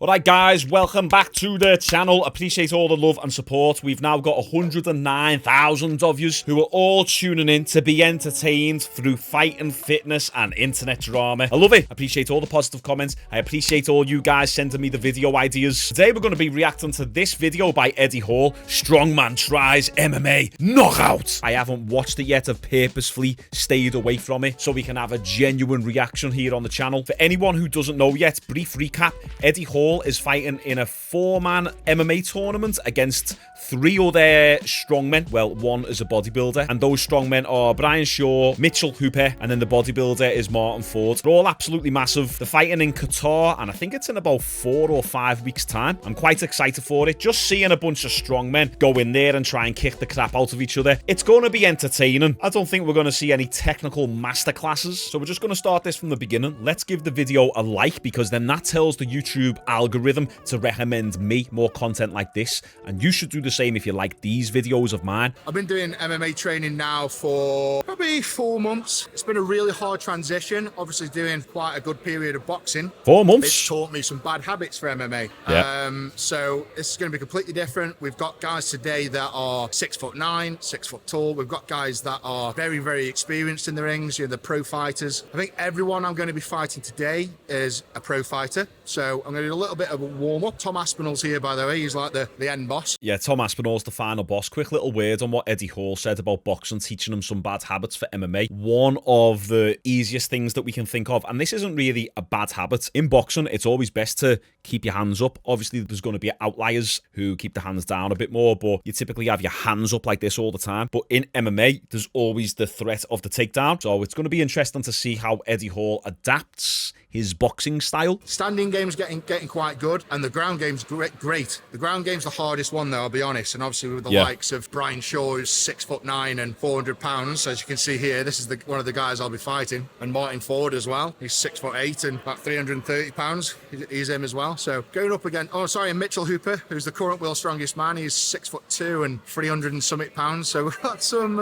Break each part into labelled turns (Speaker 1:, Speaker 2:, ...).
Speaker 1: Alright guys, welcome back to the channel. Appreciate all the love and support. We've now got 109,000 of yous who are all tuning in to be entertained through fighting, fitness and internet drama. I love it. Appreciate all the positive comments. I appreciate all you guys sending me the video ideas. Today we're going to be reacting to this video by Eddie Hall. Strongman tries MMA knockout. I haven't watched it yet. I've purposefully stayed away from it so we can have a genuine reaction here on the channel. For anyone who doesn't know yet, brief recap. Eddie Hall is fighting in a 4-man MMA tournament against 3 other strongmen. Well, one is a bodybuilder, and those strongmen are Brian Shaw, Mitchell Hooper, and then the bodybuilder is Martin Ford. They're all absolutely massive. They're fighting in Qatar, and I think it's in about 4 or 5 weeks' time. I'm quite excited for it. Just seeing a bunch of strongmen go in there and try and kick the crap out of each other. It's going to be entertaining. I don't think we're going to see any technical masterclasses, so we're just going to start this from the beginning. Let's give the video a like, because then that tells the YouTube algorithm to recommend me more content like this, and you should do the same if you like these videos of mine.
Speaker 2: I've been doing MMA training now for probably 4 months. It's been a really hard transition, obviously doing quite a good period of boxing.
Speaker 1: 4 months?
Speaker 2: It's taught me some bad habits for MMA.
Speaker 1: Yeah.
Speaker 2: So this is going to be completely different. We've got guys today that are 6'9", 6 foot tall. We've got guys that are very, very experienced in the rings, you know, the pro fighters. I think everyone I'm going to be fighting today is a pro fighter. So I'm going to do a little bit of a warm-up. Tom Aspinall's here, by the way. He's like the end boss.
Speaker 1: Yeah, Tom Aspinall's the final boss. Quick little word on what Eddie Hall said about boxing teaching him some bad habits for MMA. One of the easiest things that we can think of, and this isn't really a bad habit. In boxing, it's always best to keep your hands up. Obviously, there's going to be outliers who keep the hands down a bit more, but you typically have your hands up like this all the time. But in MMA, there's always the threat of the takedown. So it's going to be interesting to see how Eddie Hall adapts his boxing style.
Speaker 2: Standing game's getting quite good, and the ground game's great. The ground game's the hardest one, though, I'll be honest. And obviously with the likes of Brian Shaw, who's 6'9" and 400 pounds, as you can see here, this is one of the guys I'll be fighting. And Martin Ford as well. He's 6'8" and about 330 pounds. He's him as well. So going up again. Oh, sorry, Mitchell Hooper, who's the current world's strongest man. He's 6'2" and 300 and something pounds. So we've got some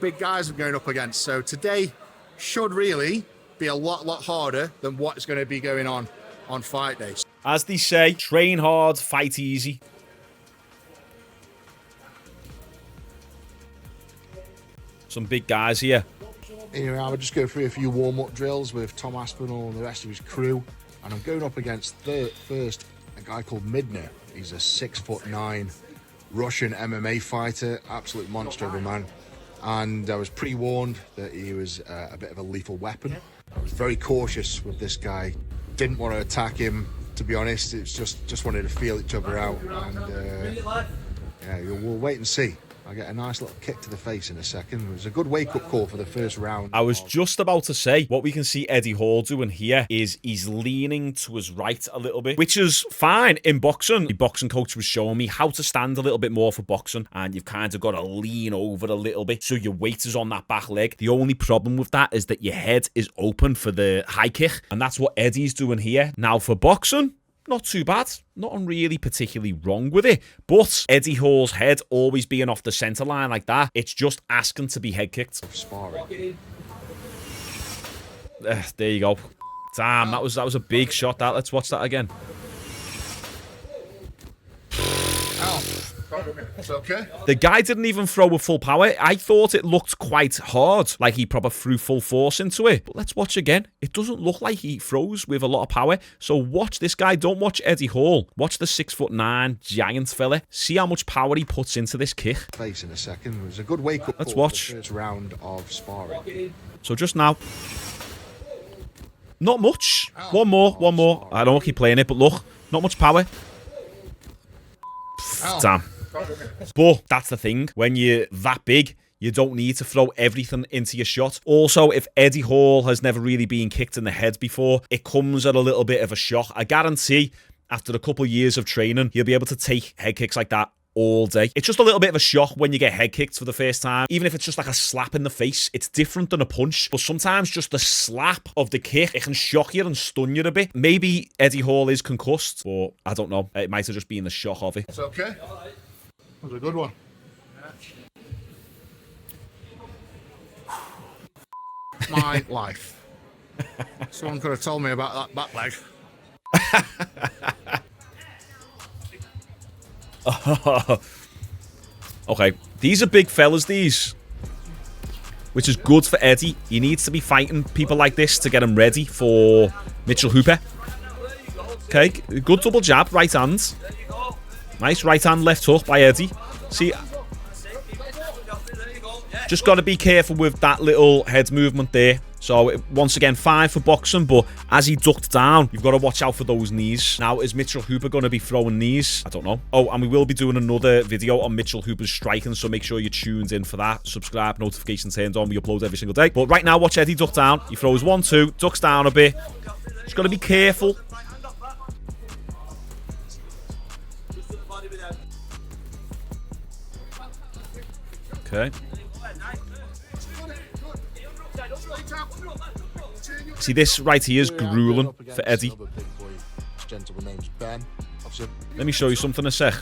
Speaker 2: big guys we're going up against. So today should really be a lot harder than what's going to be going on fight days.
Speaker 1: As they say, train hard, fight easy. Some big guys here.
Speaker 3: Anyway, I would just go through a few warm-up drills with Tom Aspinall and the rest of his crew, and I'm going up against first a guy called Midner. He's a 6'9" Russian MMA fighter, absolute monster of a man, and I was pre-warned that he was a bit of a lethal weapon. I was very cautious with this guy. Didn't want to attack him, to be honest. It's just wanted to feel each other out, and yeah, we'll wait and see. I get a nice little kick to the face in a second. It was a good wake-up call for the first round.
Speaker 1: I was just about to say, what we can see Eddie Hall doing here is he's leaning to his right a little bit, which is fine in boxing. The boxing coach was showing me how to stand a little bit more for boxing, and you've kind of got to lean over a little bit so your weight is on that back leg. The only problem with that is that your head is open for the high kick, and that's what Eddie's doing here. Now for boxing, not too bad. Nothing really particularly wrong with it. But Eddie Hall's head always being off the centre line like that, it's just asking to be head kicked.
Speaker 3: Sparring.
Speaker 1: There you go. Damn, that was a big shot. That. Let's watch that again.
Speaker 2: It's okay.
Speaker 1: The guy didn't even throw with full power. I thought it looked quite hard, like he probably threw full force into it. But let's watch again. It doesn't look like he throws with a lot of power. So watch this guy. Don't watch Eddie Hall. Watch the 6'9" giant fella. See how much power he puts into this kick.
Speaker 3: Face in a second. It was a good wake-up.
Speaker 1: Let's watch.
Speaker 3: For the first round of sparring.
Speaker 1: So just now. Not much. One more. I don't keep playing it, but look. Not much power. Damn. But that's the thing. When you're that big, you don't need to throw everything into your shot. Also, if Eddie Hall has never really been kicked in the head before, it comes at a little bit of a shock. I guarantee after a couple of years of training, he'll be able to take head kicks like that all day. It's just a little bit of a shock when you get head kicked for the first time. Even if it's just like a slap in the face, it's different than a punch. But sometimes just the slap of the kick, it can shock you and stun you a bit. Maybe Eddie Hall is concussed, or I don't know. It might have just been the shock of it.
Speaker 2: It's okay. That was a good one. My life. Someone could have told me about that back leg.
Speaker 1: Okay, these are big fellas, these. Which is good for Eddie. He needs to be fighting people like this to get him ready for Mitchell Hooper. Okay, good double jab, right hand. Nice right hand, left hook by Eddie. See, just got to be careful with that little head movement there. So, once again, fine for boxing, but as he ducked down, you've got to watch out for those knees. Now, is Mitchell Hooper going to be throwing knees? I don't know. Oh, and we will be doing another video on Mitchell Hooper's striking, so make sure you're tuned in for that. Subscribe, notifications turned on. We upload every single day. But right now, watch Eddie duck down. He throws 1-2, ducks down a bit. Just got to be careful. Okay. See, this right here is grueling for Eddie. Let me show you something a sec.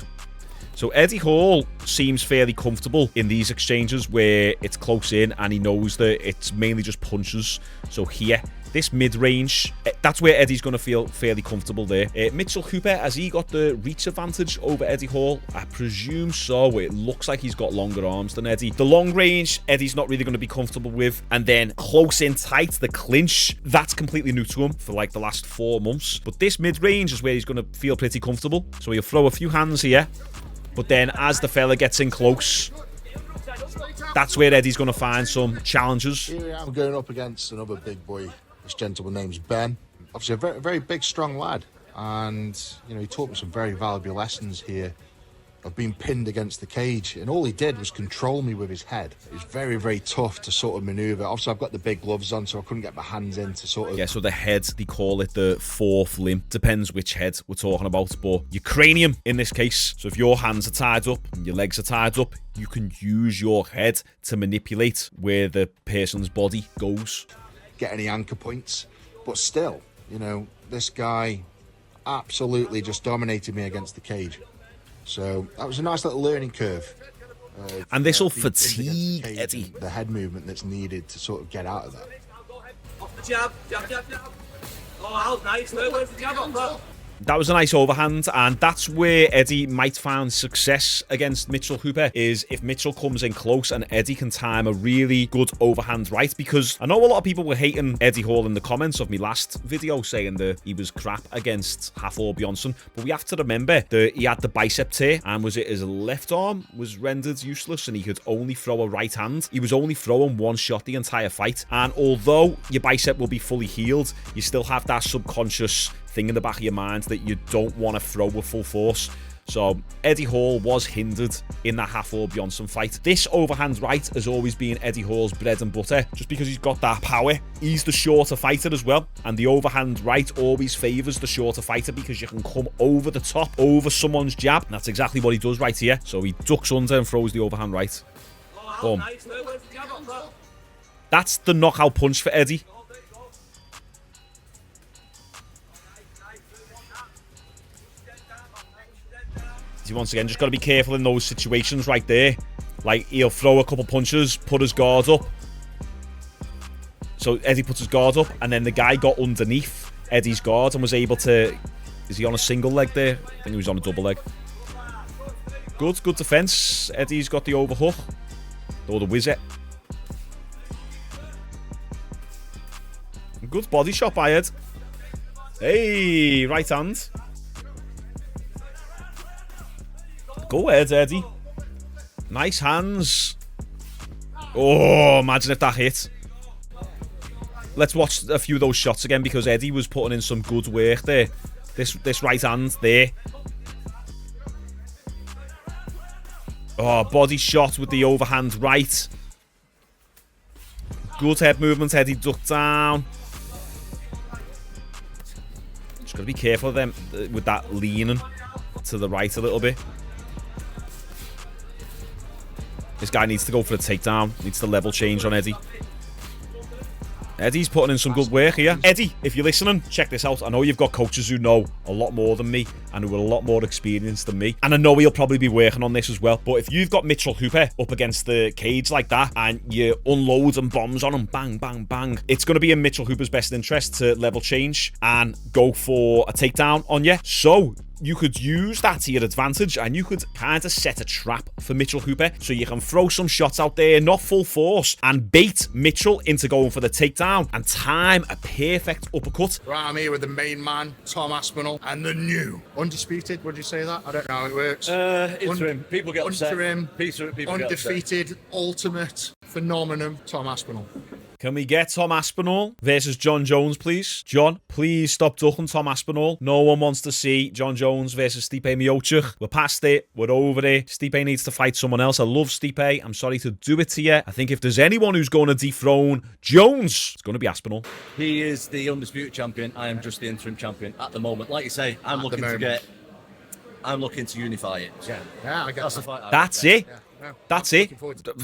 Speaker 1: So Eddie Hall seems fairly comfortable in these exchanges where it's close in and he knows that it's mainly just punches. So here, this mid-range, that's where Eddie's going to feel fairly comfortable there. Mitchell Hooper, has he got the reach advantage over Eddie Hall? I presume so. It looks like he's got longer arms than Eddie. The long range, Eddie's not really going to be comfortable with. And then close in tight, the clinch, that's completely new to him for like the last 4 months. But this mid-range is where he's going to feel pretty comfortable. So he'll throw a few hands here. But then as the fella gets in close, that's where Eddie's going to find some challenges.
Speaker 3: Here I am going up against another big boy. This gentleman name's Ben. Obviously a very, very big, strong lad. And, you know, he taught me some very valuable lessons here of being pinned against the cage. And all he did was control me with his head. It was very, very tough to sort of maneuver. Obviously, I've got the big gloves on, so I couldn't get my hands in to sort of...
Speaker 1: Yeah, so the head, they call it the fourth limb. Depends which head we're talking about, but your cranium in this case. So if your hands are tied up and your legs are tied up, you can use your head to manipulate where the person's body goes.
Speaker 3: Get any anchor points, but still, you know, this guy absolutely just dominated me against the cage. So that was a nice little learning curve.
Speaker 1: And this will fatigue Eddie.
Speaker 3: The head movement that's needed to sort of get out of that.
Speaker 4: Off the jab, jab, jab, jab. Oh, nice. Where's the jab on that?
Speaker 1: That was a nice overhand, and that's where Eddie might find success against Mitchell Hooper, is if Mitchell comes in close and Eddie can time a really good overhand right, because I know a lot of people were hating Eddie Hall in the comments of my last video, saying that he was crap against Hafthor Bjornsson, but we have to remember that he had the bicep tear, and was it his left arm was rendered useless, and he could only throw a right hand. He was only throwing one shot the entire fight, and although your bicep will be fully healed, you still have that subconscious thing in the back of your mind that you don't want to throw with full force. So Eddie Hall was hindered in that Hafthor Bjornsson fight. This overhand right has always been Eddie Hall's bread and butter, just because he's got that power. He's the shorter fighter as well, and the overhand right always favours the shorter fighter because you can come over the top, over someone's jab, and that's exactly what he does right here. So he ducks under and throws the overhand right. Boom. That's the knockout punch for Eddie. Once again, just got to be careful in those situations right there. Like, he'll throw a couple punches, put his guard up. So Eddie puts his guard up, and then the guy got underneath Eddie's guard and was able to... Is he on a single leg there? I think he was on a double leg. Good defense. Eddie's got the overhook. Or the wizard. Good body shot by Ed. Hey, right hand. Go ahead, Eddie. Nice hands. Oh, imagine if that hit. Let's watch a few of those shots again, because Eddie was putting in some good work there. This right hand there. Oh, body shot with the overhand right. Good head movement. Eddie ducked down. Just got to be careful of them with that leaning to the right a little bit. This guy needs to go for a takedown. Needs to level change on Eddie. Eddie's putting in some good work here. Eddie, if you're listening, check this out. I know you've got coaches who know a lot more than me and who are a lot more experienced than me. And I know he'll probably be working on this as well. But if you've got Mitchell Hooper up against the cage like that and you unload and bombs on him, bang, bang, bang, it's going to be in Mitchell Hooper's best interest to level change and go for a takedown on you. So you could use that to your advantage, and you could kind of set a trap for Mitchell Hooper, so you can throw some shots out there, not full force, and bait Mitchell into going for the takedown and time a perfect uppercut.
Speaker 2: Right, I'm here with the main man, Tom Aspinall, and the new undisputed. Would you say that? I don't know how it works.
Speaker 5: Interim. People get upset.
Speaker 2: Interim,
Speaker 5: People get upset.
Speaker 2: undefeated, ultimate phenomenon, Tom Aspinall.
Speaker 1: Can we get Tom Aspinall versus John Jones, please? John, please stop ducking Tom Aspinall. No one wants to see John Jones versus Stipe Miocic. We're past it. We're over it. Stipe needs to fight someone else. I love Stipe. I'm sorry to do it to you. I think if there's anyone who's going to dethrone Jones, it's going to be Aspinall.
Speaker 5: He is the undisputed champion. I am just the interim champion at the moment. Like you say, I'm looking to unify it.
Speaker 2: Yeah, I guess
Speaker 5: That's the fight.
Speaker 1: That's it.
Speaker 2: Yeah.
Speaker 1: That's it.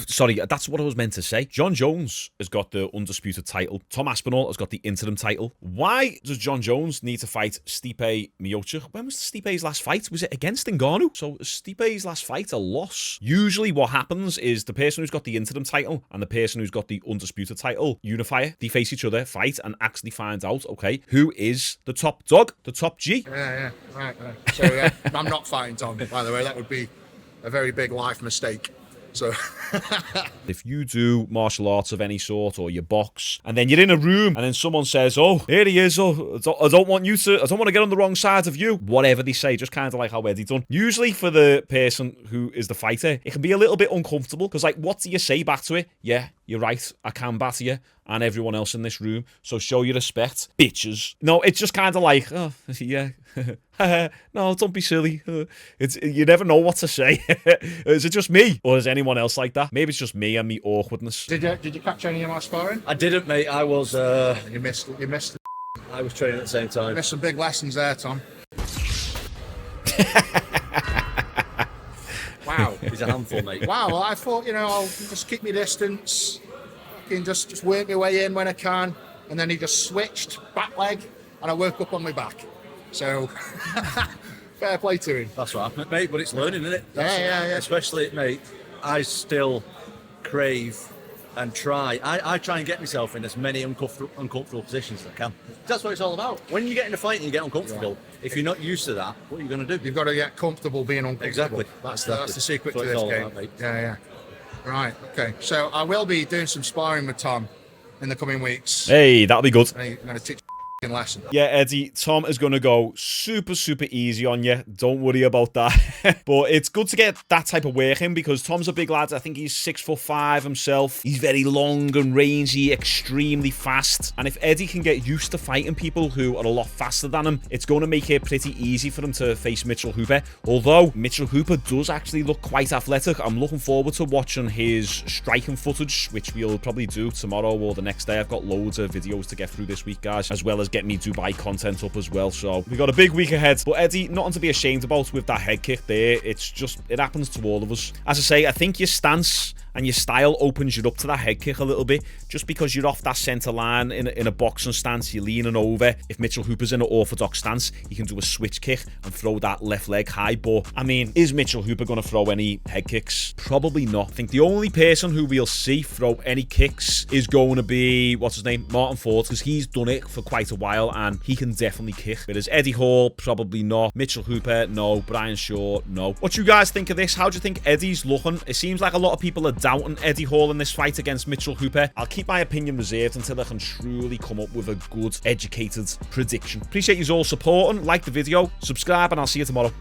Speaker 1: Sorry, that's what I was meant to say. John Jones has got the undisputed title. Tom Aspinall has got the interim title. Why does John Jones need to fight Stipe Miocic? When was Stipe's last fight? Was it against Ngannou? So Stipe's last fight a loss? Usually what happens is the person who's got the interim title and the person who's got the undisputed title unify. They face each other, fight, and actually find out, okay, who is the top dog, the top G?
Speaker 2: Yeah, right. So I'm not fighting Tom, by the way. That would be a very big life mistake. So
Speaker 1: if you do martial arts of any sort, or you box, and then you're in a room and then someone says, oh, here he is, oh, I don't want to get on the wrong side of you, whatever they say, just kind of like how Eddie done. Usually for the person who is the fighter, it can be a little bit uncomfortable, because like, what do you say back to it? Yeah, you're right, I can batter you and everyone else in this room, so show your respect, bitches. No, it's just kind of like, oh, yeah. No, don't be silly. You never know what to say. Is it just me, or is anyone else like that? Maybe it's just me and me awkwardness.
Speaker 2: Did you catch any of my sparring?
Speaker 5: I didn't, mate. I was.
Speaker 2: You missed.
Speaker 5: I was training at the same time.
Speaker 2: You missed some big lessons there, Tom. Wow,
Speaker 5: He's a handful, mate.
Speaker 2: wow. Well, I thought, I'll just keep my distance, just work my way in when I can, and then he just switched back leg, and I woke up on my back. So, fair play to him.
Speaker 5: That's what happened, mate. But it's learning, isn't it?
Speaker 2: Yeah.
Speaker 5: Especially, mate, I still crave and try. I try and get myself in as many uncomfortable positions as I can. That's what it's all about. When you get in a fight and you get uncomfortable, if you're not used to that, what are you going to do?
Speaker 2: You've got to get comfortable being uncomfortable.
Speaker 5: Exactly.
Speaker 2: That's the secret to
Speaker 5: That's
Speaker 2: this
Speaker 5: all
Speaker 2: game.
Speaker 5: about, mate.
Speaker 2: Yeah. Right. Okay. So I will be doing some sparring with Tom in the coming weeks.
Speaker 1: Hey, that'll be good.
Speaker 2: I'm going to teach a lesson.
Speaker 1: Yeah, Eddie, Tom is going to go super easy on you. Don't worry about that. But it's good to get that type of work in, because Tom's a big lad. I think he's 6'5" himself. He's very long and rangy, extremely fast. And if Eddie can get used to fighting people who are a lot faster than him, it's going to make it pretty easy for him to face Mitchell Hooper. Although Mitchell Hooper does actually look quite athletic. I'm looking forward to watching his striking footage, which we'll probably do tomorrow or the next day. I've got loads of videos to get through this week, guys, as well as get me Dubai content up as well. So we got a big week ahead. But Eddie, nothing to be ashamed about with that head kick there. It's just, it happens to all of us. As I say, I think your stance and your style opens you up to that head kick a little bit, just because you're off that centre line in a boxing stance, you're leaning over. If Mitchell Hooper's in an orthodox stance, he can do a switch kick and throw that left leg high. But I mean, is Mitchell Hooper going to throw any head kicks? Probably not. I think the only person who we'll see throw any kicks is going to be, what's his name, Martin Ford, because he's done it for quite a while and he can definitely kick. Whereas Eddie Hall, probably not. Mitchell Hooper, no. Brian Shaw, no. What do you guys think of this? How do you think Eddie's looking? It seems like a lot of people are doubting Eddie Hall in this fight against Mitchell Hooper. I'll keep my opinion reserved until I can truly come up with a good, educated prediction. Appreciate you all supporting. Like the video, subscribe, and I'll see you tomorrow.